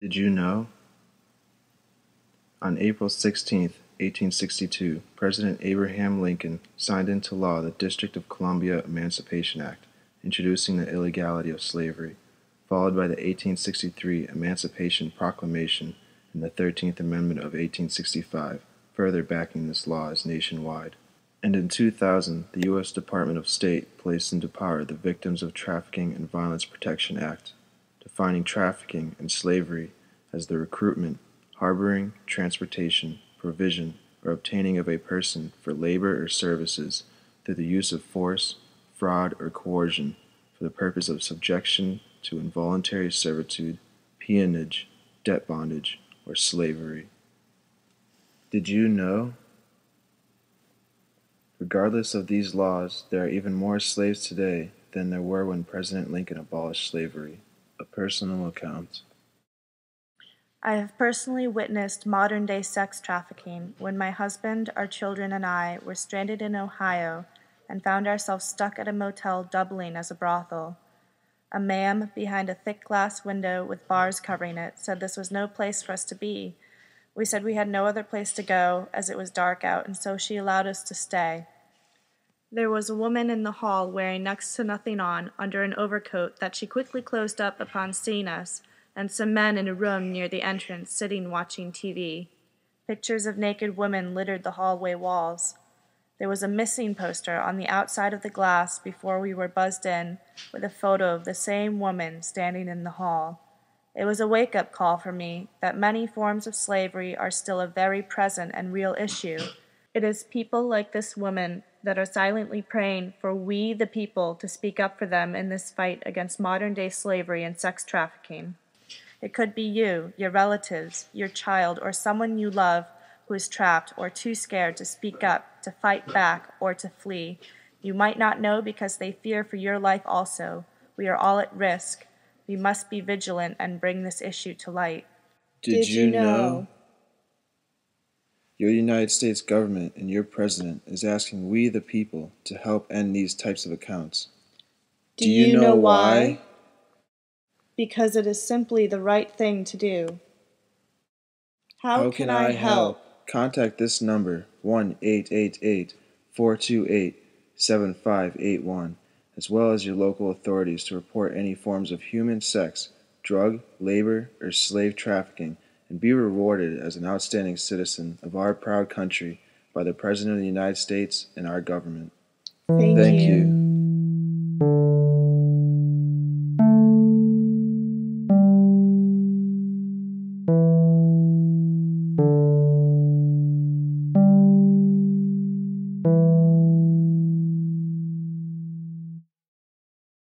Did you know? On April 16, 1862, President Abraham Lincoln signed into law the District of Columbia Emancipation Act, introducing the illegality of slavery, followed by the 1863 Emancipation Proclamation and the 13th Amendment of 1865, further backing this law as nationwide. And in 2000, the U.S. Department of State placed into power the Victims of Trafficking and Violence Protection Act, defining trafficking and slavery as the recruitment, harboring, transportation, provision, or obtaining of a person for labor or services through the use of force, fraud, or coercion for the purpose of subjection to involuntary servitude, peonage, debt bondage, or slavery. Did you know? Regardless of these laws, there are even more slaves today than there were when President Lincoln abolished slavery. A personal account. I have personally witnessed modern-day sex trafficking when my husband, our children, and I were stranded in Ohio and found ourselves stuck at a motel doubling as a brothel. A ma'am behind a thick glass window with bars covering it said this was no place for us to be. We said we had no other place to go as it was dark out, and so she allowed us to stay. There was a woman in the hall wearing next to nothing on under an overcoat that she quickly closed up upon seeing us, and some men in a room near the entrance sitting watching TV. Pictures of naked women littered the hallway walls. There was a missing poster on the outside of the glass before we were buzzed in with a photo of the same woman standing in the hall. It was a wake-up call for me that many forms of slavery are still a very present and real issue. It is people like this woman that are silently praying for we, the people, to speak up for them in this fight against modern-day slavery and sex trafficking. It could be you, your relatives, your child, or someone you love who is trapped or too scared to speak up, to fight back, or to flee. You might not know because they fear for your life also. We are all at risk. We must be vigilant and bring this issue to light. Did you know? Your United States government and your president is asking we the people to help end these types of accounts. Do you know why? Because it is simply the right thing to do. How can I help? Contact this number, 1-888-428-7581, as well as your local authorities to report any forms of human sex, drug, labor, or slave trafficking, and be rewarded as an outstanding citizen of our proud country by the President of the United States and our government. Thank you.